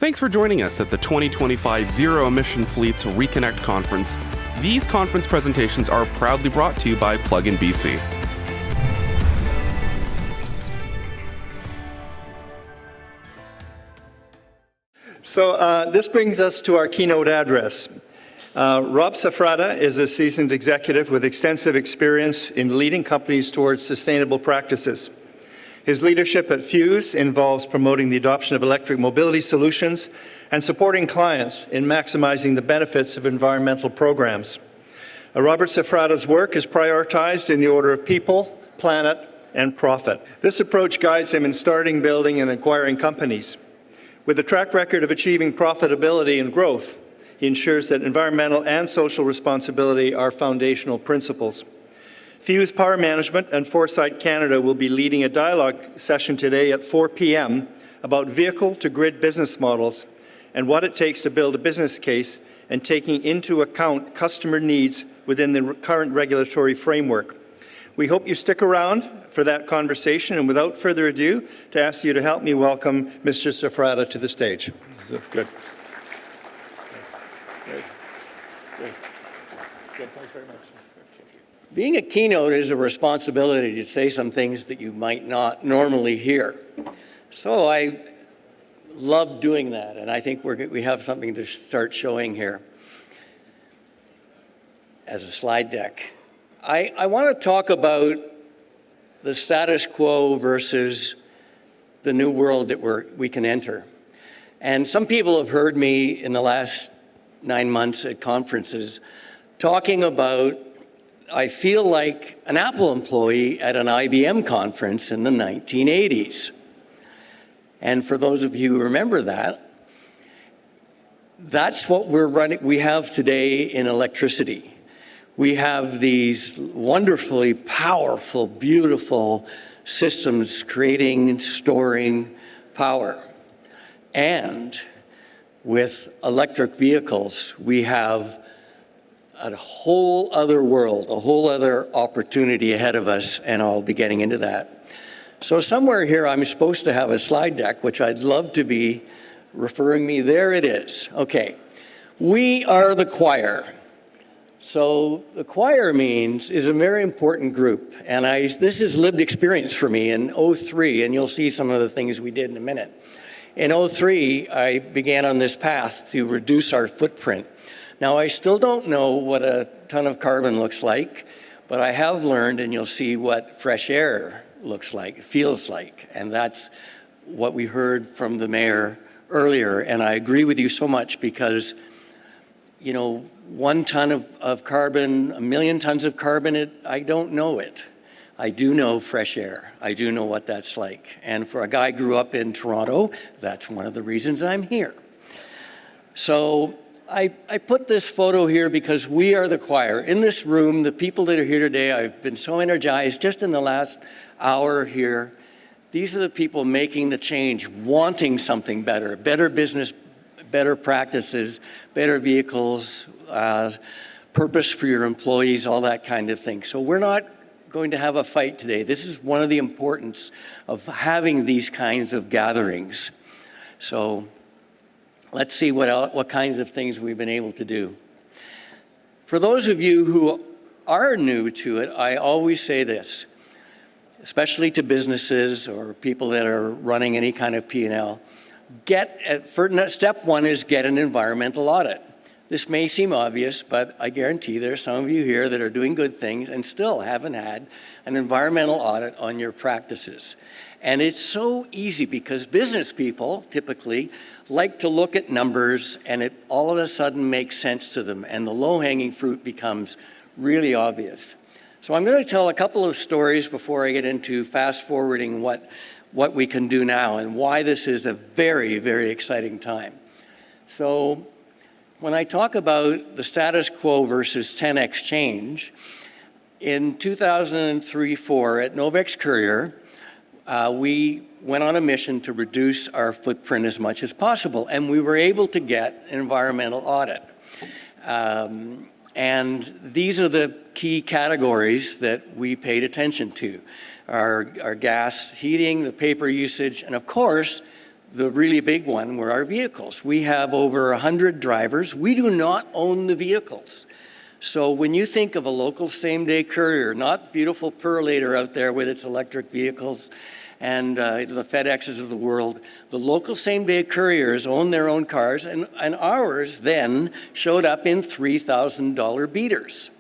Thanks for joining us at the 2025 Zero-Emission Fleets Reconnect Conference. These conference presentations are proudly brought to you by Plug-in BC. So this brings us to our keynote address. Rob Safrata is a seasoned executive with extensive experience in leading companies towards sustainable practices. His leadership at Fuse involves promoting the adoption of electric mobility solutions and supporting clients in maximizing the benefits of environmental programs. Robert Safrata's work is prioritized in the order of people, planet, and profit. This approach guides him in starting, building, and acquiring companies. With a track record of achieving profitability and growth, he ensures that environmental and social responsibility are foundational principles. Fuse Power Management and Foresight Canada will be leading a dialogue session today at 4 p.m. about vehicle-to-grid business models and what it takes to build a business case and taking into account customer needs within the current regulatory framework. We hope you stick around for that conversation, and without further ado, to ask you to help me welcome Mr. Safrata to the stage. Good. Good. Thanks very much. Being a keynote is a responsibility to say some things that you might not normally hear. So I love doing that, and I think we have something to start showing here as a slide deck. I want to talk about the status quo versus the new world that we can enter. And some people have heard me in the last 9 months at conferences talking about I feel like an Apple employee at an IBM conference in the 1980s. And for those of you who remember that, that's what we have today in electricity. We have these wonderfully powerful, beautiful systems creating and storing power. And with electric vehicles, we have a whole other world, a whole other opportunity ahead of us, and I'll be getting into that. So somewhere here I'm supposed to have a slide deck, which I'd love to be referring me. There it is. Okay. We are the choir. So the choir is a very important group, and this is lived experience for me in 2003, and you'll see some of the things we did in a minute. In 2003, I began on this path to reduce our footprint. Now, I still don't know what a ton of carbon looks like, but I have learned, and you'll see what fresh air looks like, feels like, and that's what we heard from the mayor earlier, and I agree with you so much because, you know, 1 ton of carbon, 1 million tons of carbon, I don't know it. I do know fresh air. I do know what that's like. And for a guy who grew up in Toronto, that's one of the reasons I'm here. So I put this photo here because we are the choir. In this room, the people that are here today, I've been so energized just in the last hour here. These are the people making the change, wanting something better, better business, better practices, better vehicles, purpose for your employees, all that kind of thing. So we're not going to have a fight today. This is one of the importance of having these kinds of gatherings. So let's see what kinds of things we've been able to do. For those of you who are new to it, I always say this, especially to businesses or people that are running any kind of P&L. Step 1 is get an environmental audit. This may seem obvious, but I guarantee there's some of you here that are doing good things and still haven't had an environmental audit on your practices. And it's so easy because business people typically like to look at numbers and it all of a sudden makes sense to them and the low-hanging fruit becomes really obvious. So I'm going to tell a couple of stories before I get into fast-forwarding what we can do now and why this is a very, very exciting time. So when I talk about the status quo versus 10x change, in 2003-04 at Novex Courier, we went on a mission to reduce our footprint as much as possible, and we were able to get an environmental audit. And these are the key categories that we paid attention to. Our gas heating, the paper usage, and of course, The really big one were our vehicles. We have over 100 drivers. We do not own the vehicles. So when you think of a local same-day courier, not beautiful Purolator out there with its electric vehicles and the FedExes of the world, the local same-day couriers own their own cars, and ours then showed up in $3,000 beaters,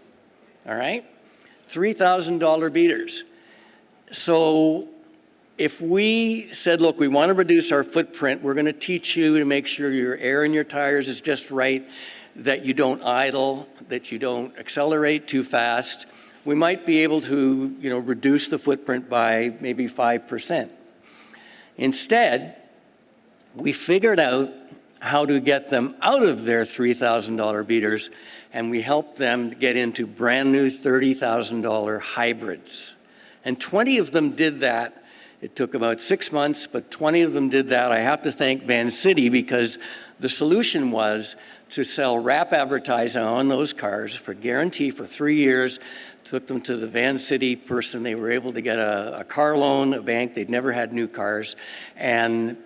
all right? $3,000 beaters. So if we said, look, we want to reduce our footprint, we're going to teach you to make sure your air in your tires is just right, that you don't idle, that you don't accelerate too fast, we might be able to, reduce the footprint by maybe 5%. Instead, we figured out how to get them out of their $3,000 beaters, and we helped them get into brand new $30,000 hybrids. And 20 of them did that. It took about 6 months, but 20 of them did that. I have to thank Van City, because the solution was to sell wrap advertising on those cars for guarantee for 3 years. Took them to the Van City person. They were able to get a car loan, a bank. They'd never had new cars. And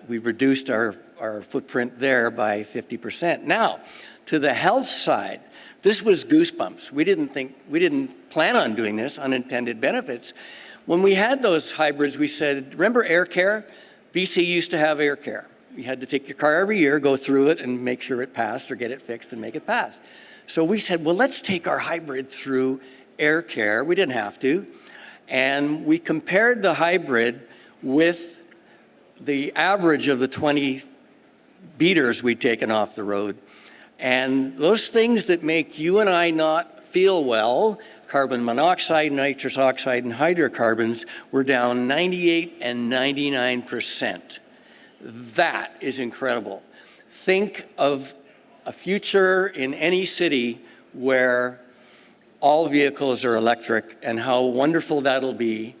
we reduced our footprint there by 50%. Now, to the health side, this was goosebumps. We didn't plan on doing this, unintended benefits. When we had those hybrids, we said, remember air care? BC used to have air care. You had to take your car every year, go through it, and make sure it passed or get it fixed and make it pass. So we said, well, let's take our hybrid through air care. We didn't have to. And we compared the hybrid with the average of the 20 beaters we'd taken off the road. And those things that make you and I not feel well, carbon monoxide, nitrous oxide, and hydrocarbons, were down 98 and 99%. That is incredible. Think of a future in any city where all vehicles are electric and how wonderful that'll be.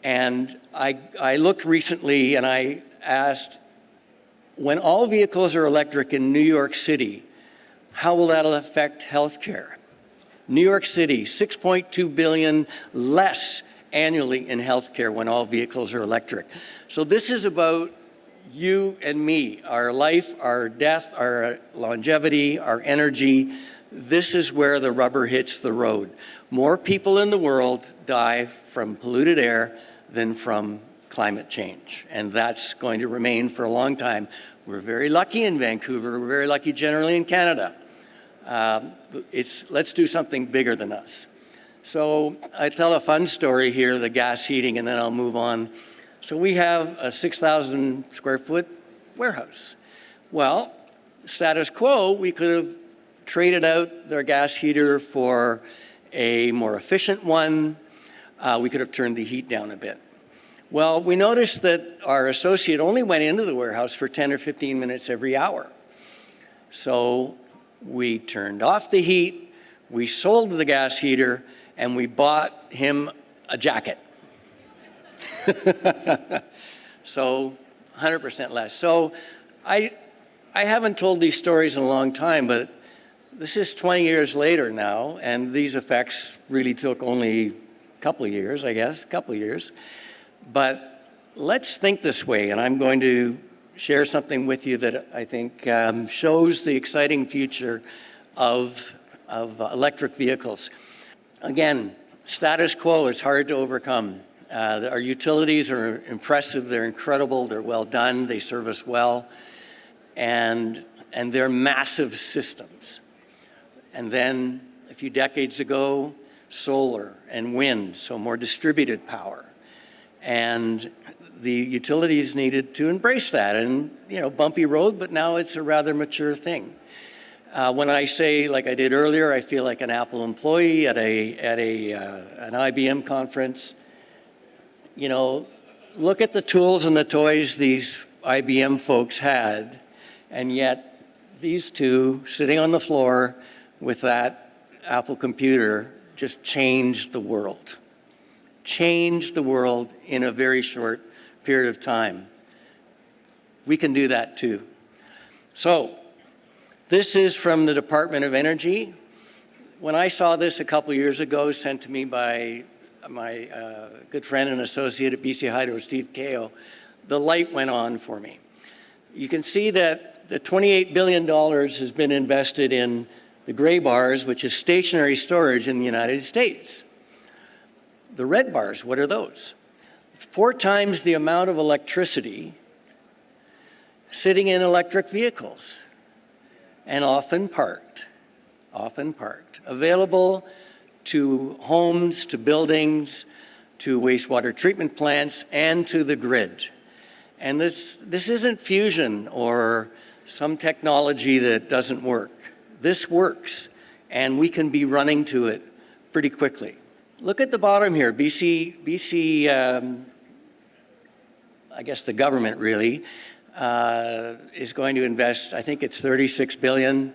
And I looked recently and I asked, when all vehicles are electric in New York City, how will that affect healthcare? New York City, $6.2 billion less annually in healthcare when all vehicles are electric. So this is about you and me, our life, our death, our longevity, our energy. This is where the rubber hits the road. More people in the world die from polluted air than from climate change, and that's going to remain for a long time. We're very lucky in Vancouver. We're very lucky generally in Canada. Let's do something bigger than us. So I tell a fun story here, the gas heating, and then I'll move on. So we have a 6,000 square foot warehouse. Well, status quo, we could have traded out their gas heater for a more efficient one. We could have turned the heat down a bit. Well, we noticed that our associate only went into the warehouse for 10 or 15 minutes every hour. So we turned off the heat, we sold the gas heater, and we bought him a jacket. So 100% less. So I haven't told these stories in a long time, but this is 20 years later now, and these effects really took only a couple of years, I guess, a couple of years. But let's think this way, and I'm going to share something with you that I think shows the exciting future of electric vehicles. Again, status quo is hard to overcome. Our utilities are impressive, they're incredible, they're well done, they serve us well, and they're massive systems. And then a few decades ago, solar and wind, so more distributed power. And the utilities needed to embrace that, and bumpy road, but now it's a rather mature thing. When I say, like I did earlier, I feel like an Apple employee at an IBM conference. Look at the tools and the toys these IBM folks had, and yet these two sitting on the floor with that Apple computer just changed the world. Changed the world in a very short period of time. We can do that too. So, this is from the Department of Energy. When I saw this a couple years ago, sent to me by my good friend and associate at BC Hydro, Steve Kao, the light went on for me. You can see that the $28 billion has been invested in the gray bars, which is stationary storage in the United States. The red bars, what are those? 4 times the amount of electricity sitting in electric vehicles, and often parked, available to homes, to buildings, to wastewater treatment plants, and to the grid. And this isn't fusion or some technology that doesn't work. This works, and we can be running to it pretty quickly. Look at the bottom here. BC, I guess the government really, is going to invest, I think it's $36 billion,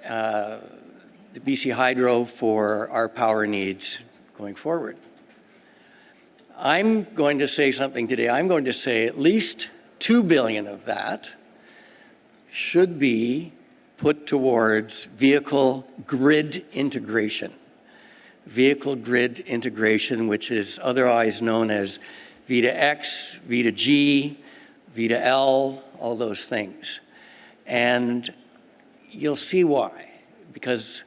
the BC Hydro for our power needs going forward. I'm going to say something today. I'm going to say at least $2 billion of that should be put towards vehicle grid integration. Vehicle grid integration, which is otherwise known as V2X, V2G, V2L, all those things. And you'll see why, because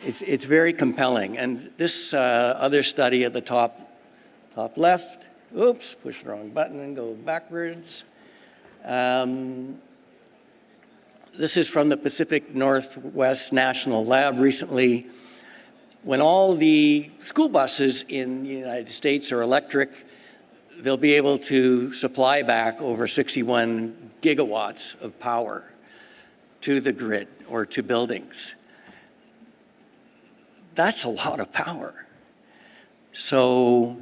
it's very compelling. And this other study at the top left, oops, push the wrong button and go backwards. This is from the Pacific Northwest National Lab recently. When all the school buses in the United States are electric, they'll be able to supply back over 61 gigawatts of power to the grid or to buildings. That's a lot of power. So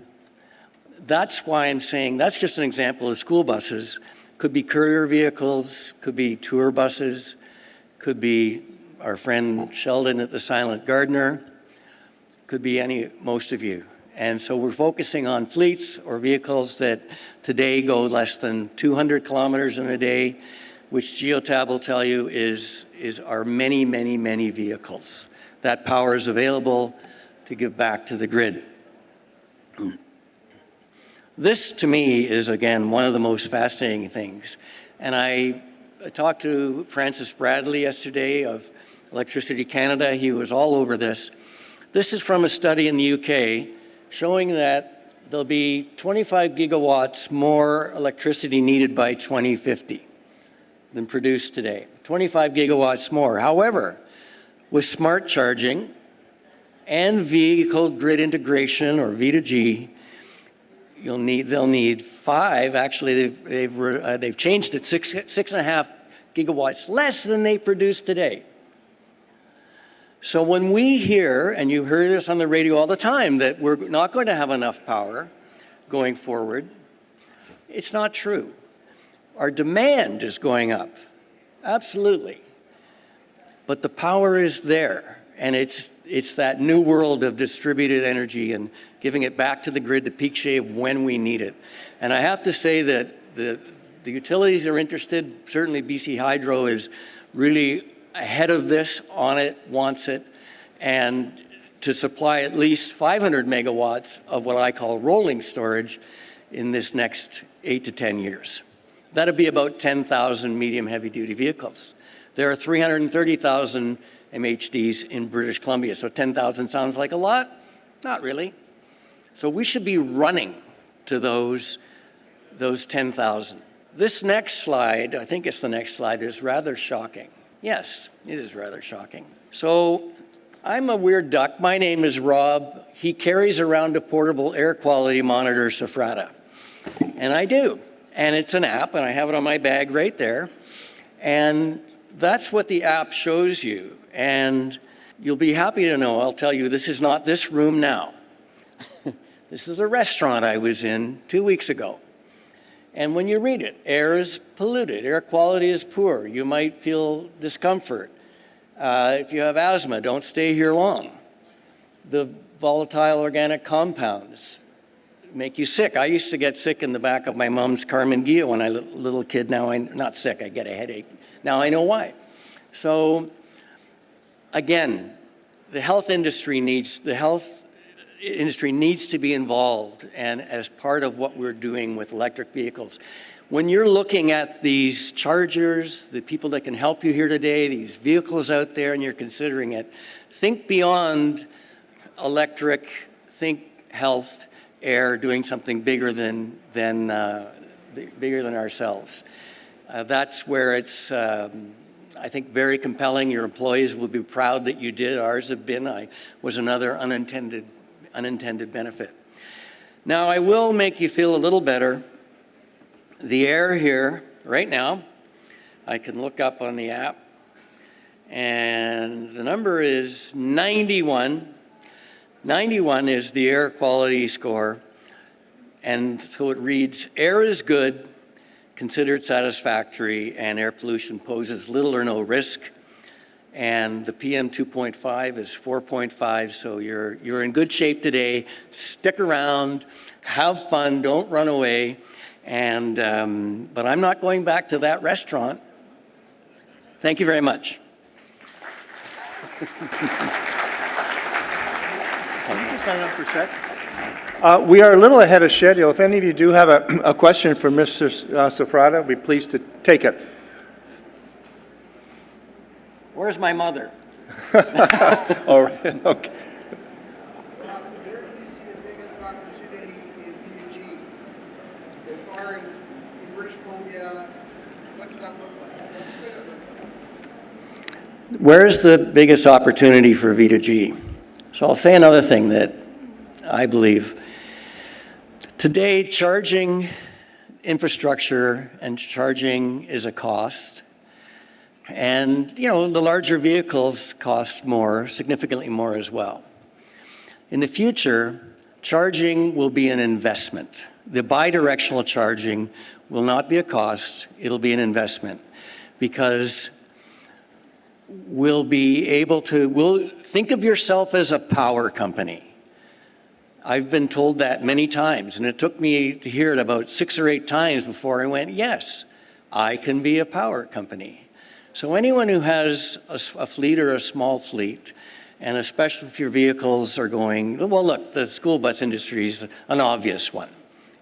that's why I'm saying that's just an example of school buses. Could be courier vehicles, could be tour buses, could be our friend Sheldon at the Silent Gardener, could be most of you. And so we're focusing on fleets or vehicles that today go less than 200 kilometers in a day, which Geotab will tell you is our many, many, many vehicles. That power is available to give back to the grid. This, to me, is, again, one of the most fascinating things. And I talked to Francis Bradley yesterday of Electricity Canada. He was all over this. This is from a study in the UK showing that there'll be 25 gigawatts more electricity needed by 2050 than produced today. 25 gigawatts more. However, with smart charging and vehicle grid integration, or V2G, they'll need 5. Actually, they've changed it, 6.5 gigawatts less than they produce today. So when we hear, and you hear this on the radio all the time, that we're not going to have enough power going forward, it's not true. Our demand is going up, absolutely. But the power is there, and it's that new world of distributed energy and giving it back to the grid to peak shave when we need it. And I have to say that the utilities are interested. Certainly BC Hydro is really ahead of this, on it, wants it, and to supply at least 500 megawatts of what I call rolling storage in this next 8 to 10 years. That'll be about 10,000 medium heavy-duty vehicles. There are 330,000 MHDs in British Columbia, so 10,000 sounds like a lot? Not really. So we should be running to those 10,000. This next slide, I think it's the next slide, is rather shocking. Yes, it is rather shocking. So I'm a weird duck. My name is Rob. He carries around a portable air quality monitor, Safrata. And I do. And it's an app, and I have it on my bag right there. And that's what the app shows you. And you'll be happy to know, I'll tell you, this is not this room now. This is a restaurant I was in 2 weeks ago. And when you read it, air is polluted, air quality is poor, you might feel discomfort. If you have asthma, don't stay here long. The volatile organic compounds make you sick. I used to get sick in the back of my mom's Carmen Ghia when I was a little kid. Now I'm not sick, I get a headache. Now I know why. So again, the health industry needs to be involved, and as part of what we're doing with electric vehicles. when you're looking at these chargers, the people that can help you here today, these vehicles out there, and you're considering it, think beyond electric, think health, air, doing something bigger than ourselves. That's where it's, I think, very compelling. Your employees will be proud that you did. Ours have been. Was another unintended benefit. Now, I will make you feel a little better. The air here, right now, I can look up on the app, and the number is 91. 91 is the air quality score, and so it reads, air is good, considered satisfactory, and air pollution poses little or no risk. And the PM 2.5 is 4.5, so you're in good shape today. Stick around, have fun, don't run away. And, but I'm not going back to that restaurant. Thank you very much. Sign up for a sec. We are a little ahead of schedule. If any of you do have a question for Mr. Safrata, we'd be pleased to take it. Where's my mother? All right, okay. Where do you see the biggest opportunity in V2G? As far as in British Columbia, what does that look like? Where's the biggest opportunity for V2G? So I'll say another thing that I believe. Today, charging infrastructure and charging is a cost. And, you know, the larger vehicles cost more, significantly more as well. In the future, charging will be an investment. The bidirectional charging will not be a cost, it'll be an investment. Because we'll be able to, think of yourself as a power company. I've been told that many times, and it took me to hear it about 6 or 8 times before I went, yes, I can be a power company. So anyone who has a fleet or a small fleet, and especially if your vehicles are going, well, look, the school bus industry is an obvious one.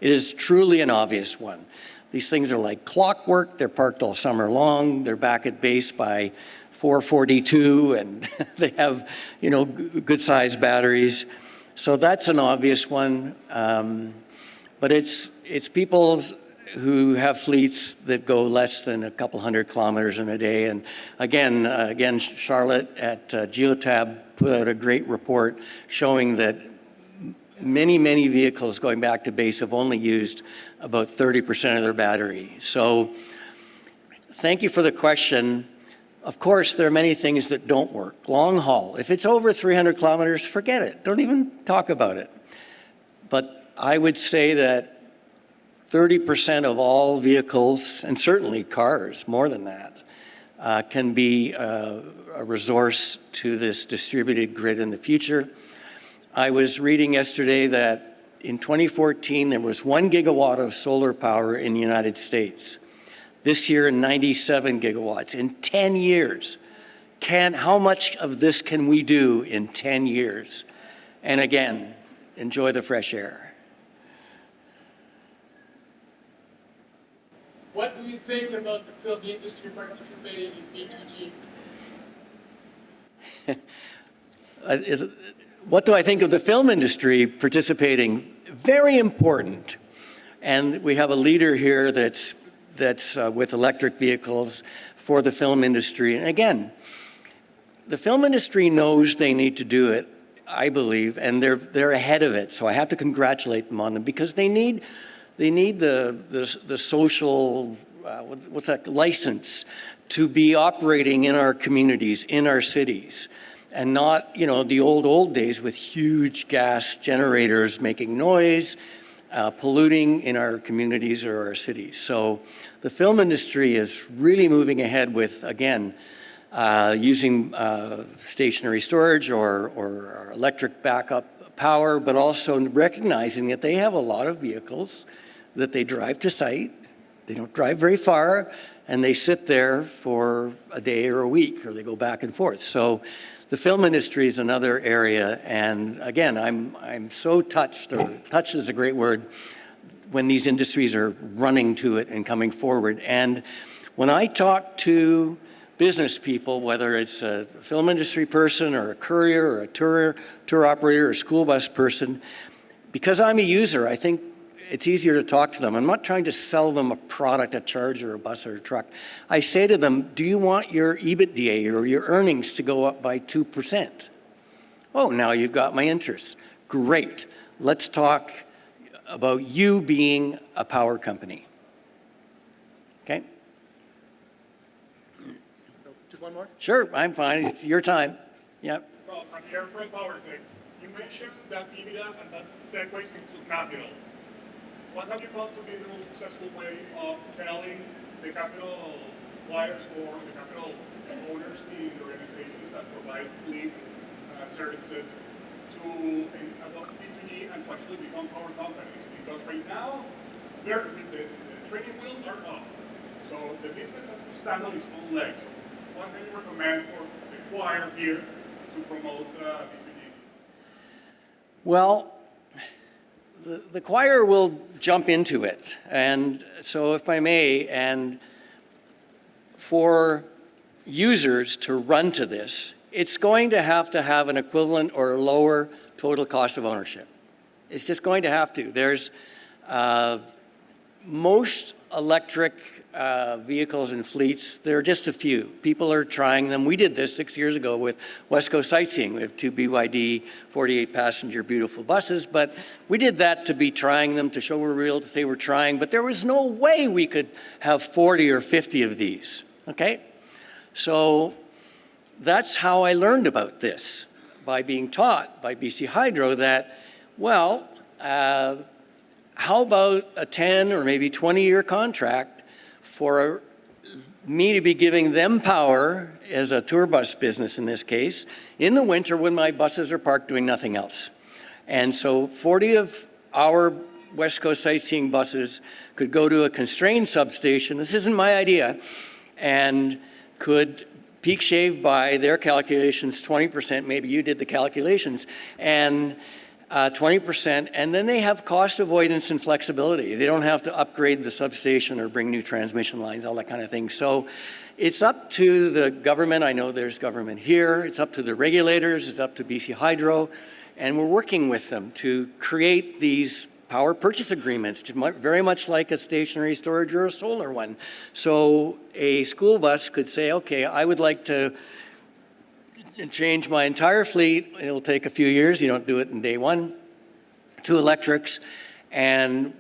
It is truly an obvious one. These things are like clockwork. They're parked all summer long. They're back at base by 4:42, and they have, you know, good-sized batteries. So that's an obvious one. But it's people who have fleets that go less than a couple hundred kilometers in a day. And again, Charlotte at Geotab put out a great report showing that many vehicles going back to base have only used about 30% of their battery. So thank you for the question. Of course, there are many things that don't work. Long haul, if it's over 300 kilometers, forget it. Don't even talk about it. But I would say that 30% of all vehicles, and certainly cars, more than that, can be a resource to this distributed grid in the future. I was reading yesterday that in 2014, there was 1 gigawatt of solar power in the United States. This year, 97 gigawatts. In 10 years, how much of this can we do in 10 years? And again, enjoy the fresh air. What do you think about the film industry participating in V2G? What do I think of the film industry participating? Very important. And we have a leader here that's with electric vehicles for the film industry. And again, the film industry knows they need to do it, I believe, and they're ahead of it. So I have to congratulate them on them because they need the social what's that, license to be operating in our communities, in our cities, and not, you know, the old days with huge gas generators making noise, polluting in our communities or our cities. So the film industry is really moving ahead with, again, using stationary storage or electric backup power, but also recognizing that they have a lot of vehicles that they drive to site. They don't drive very far, and they sit there for a day or a week, or they go back and forth. So the film industry is another area, and again, I'm so touched, or touched is a great word, when these industries are running to it and coming forward. And when I talk to business people, whether it's a film industry person or a courier or a tour operator or a school bus person, because I'm a user, I think it's easier to talk to them. I'm not trying to sell them a product, a charger, a bus, or a truck. I say to them, do you want your EBITDA or your earnings to go up by 2%? Oh, now you've got my interest. Great. Let's talk about you being a power company. Okay? Just one more? Sure, I'm fine. It's your time. Yep. Well, from here from PowerTech, you mentioned that EBITDA and that segues into capital. What have you found to be the most successful way of telling the capital suppliers or the capital owners, the organizations that provide fleet services to adopt B2G and to actually become power companies? Because right now, with this, the training wheels are off. So the business has to stand on its own legs. So what can you recommend or require here to promote B2G? Well, the choir will jump into it. And so if I may, and for users to run to this, it's going to have an equivalent or lower total cost of ownership. It's just going to have to. There's most electric vehicles and fleets, there are just a few. People are trying them. We did this 6 years ago with West Coast Sightseeing. We have 2 BYD 48-passenger beautiful buses, but we did that to be trying them, to show we're real, that they were trying, but there was no way we could have 40 or 50 of these, okay? So that's how I learned about this, by being taught by BC Hydro that, well, how about a 10 or maybe 20-year contract for me to be giving them power as a tour bus business in this case, in the winter when my buses are parked doing nothing else. And so 40 of our West Coast Sightseeing buses could go to a constrained substation, this isn't my idea, and could peak shave by their calculations 20%, maybe you did the calculations, and 20%, and then they have cost avoidance and flexibility. They don't have to upgrade the substation or bring new transmission lines, all that kind of thing. So it's up to the government. I know there's government here. It's up to the regulators. It's up to BC Hydro. And we're working with them to create these power purchase agreements, very much like a stationary storage or a solar one. So a school bus could say, okay, I would like to change my entire fleet. It'll take a few years. You don't do it in day one. 2 electrics. And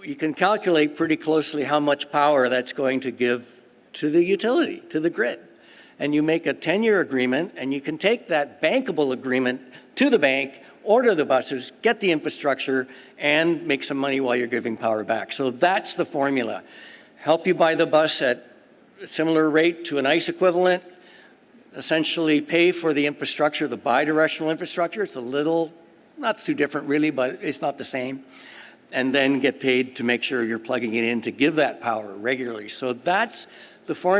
you can calculate pretty closely how much power that's going to give to the utility, to the grid. And you make a 10-year agreement, and you can take that bankable agreement to the bank, order the buses, get the infrastructure, and make some money while you're giving power back. So that's the formula. Help you buy the bus at a similar rate to an ICE equivalent, essentially pay for the infrastructure, the bi-directional infrastructure. It's a little, not too different really, but it's not the same. And then get paid to make sure you're plugging it in to give that power regularly. So that's the formula.